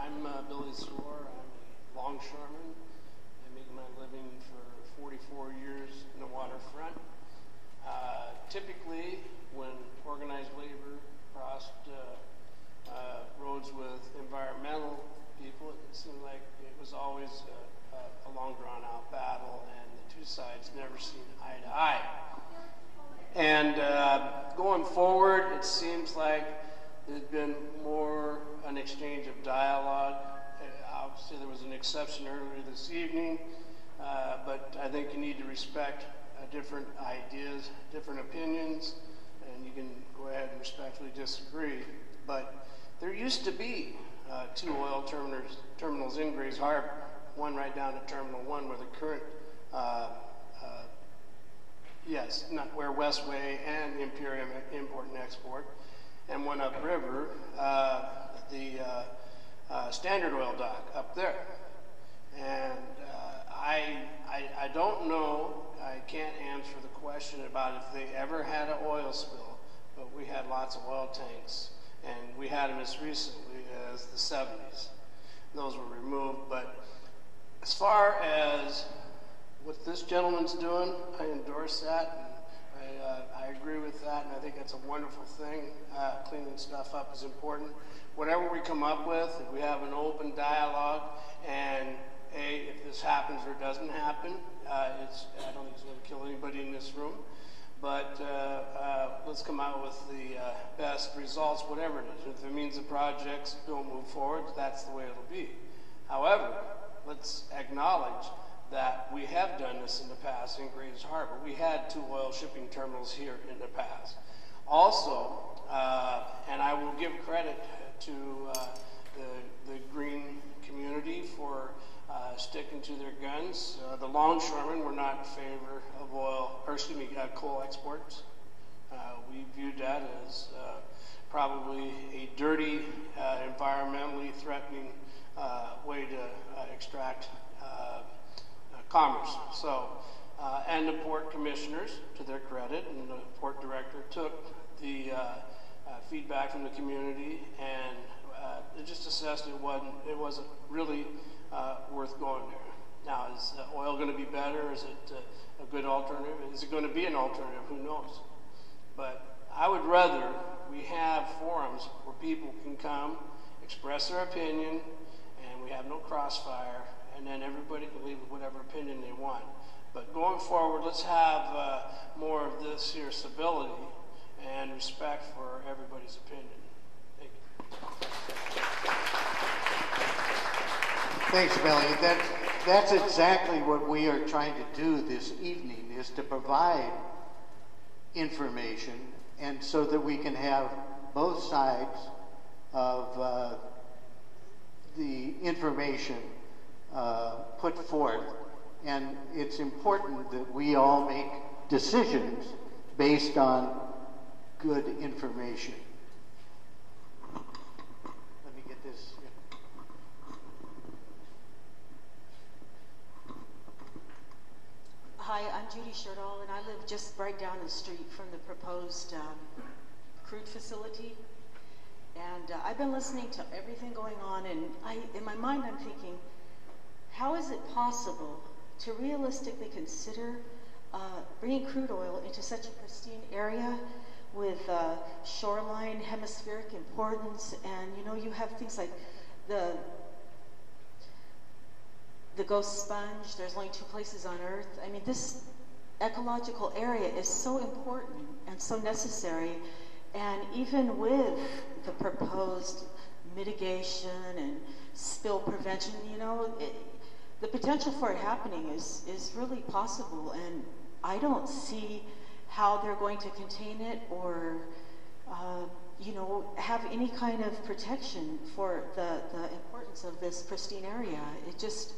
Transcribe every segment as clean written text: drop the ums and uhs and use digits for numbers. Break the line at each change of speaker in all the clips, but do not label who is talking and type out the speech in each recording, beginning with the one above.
I'm Billy Soar. I'm a longshoreman. I make my living for 44 years in the waterfront. Typically, when organized labor crossed roads with environmental people, it seemed like it was always a long drawn-out battle, and the two sides never seen eye to eye. And going forward, it seems like there's been more an exchange of dialogue. Obviously, there was an exception earlier this evening, but I think you need to respect different ideas, different opinions, and you can go ahead and respectfully disagree. But there used to be two oil terminals in Grays Harbor, one right down to Terminal 1 where the current, not where Westway and Imperium import and export, and one upriver, the Standard Oil dock up there. And I don't know, I can't answer the question about if they ever had an oil spill, but we had lots of oil tanks, and we had them as recently as the 70s. Those were removed, but as far as what this gentleman's doing, I endorse that, and I agree with that, and I think that's a wonderful thing. Cleaning stuff up is important. Whatever we come up with, if we have an open dialogue, and if this happens or doesn't happen, I don't think it's going to kill anybody in this room, but let's come out with the best results, whatever it is. If it means the projects don't move forward, that's the way it'll be. However, let's acknowledge that we have done this in the past in Grays Harbor. We had two oil shipping terminals here in the past. Also, and I will give credit to the green community for sticking to their guns. The longshoremen were not in favor of coal exports. We viewed that as probably a dirty, environmentally threatening way to extract commerce. So, and the port commissioners, to their credit, and the port director took the feedback from the community and they just assessed it wasn't really worth going there. Now, is oil going to be better? Is it a good alternative? Is it going to be an alternative? Who knows? But I would rather we have forums where people can come, express their opinion, and we have no crossfire, and then everybody can leave with whatever opinion they want. But going forward, let's have more of this here civility and respect for everybody's opinion. Thank you.
Thanks, Billy. That's exactly what we are trying to do this evening, is to provide information, and so that we can have both sides of the information put forth. And it's important that we all make decisions based on good information. Let me get this.
Hi, I'm Judy Sherdahl, and I live just right down the street from the proposed crude facility. And I've been listening to everything going on, and in my mind I'm thinking, how is it possible to realistically consider bringing crude oil into such a pristine area with shoreline hemispheric importance? And you know, you have things like the ghost sponge. There's only 2 places on Earth. I mean, this ecological area is so important and so necessary. And even with the proposed mitigation and spill prevention, you know, the potential for it happening is really possible. And I don't see how they're going to contain it or, you know, have any kind of protection for the importance of this pristine area. It just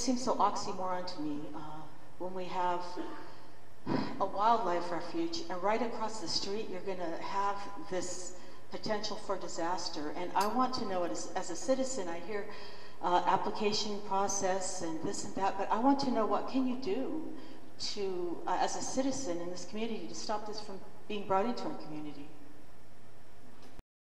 seems so oxymoron to me when we have a wildlife refuge, and right across the street you're going to have this potential for disaster. And I want to know, as a citizen, I hear application process and this and that, but I want to know, what can you do to, as a citizen in this community, to stop this from being brought into our community?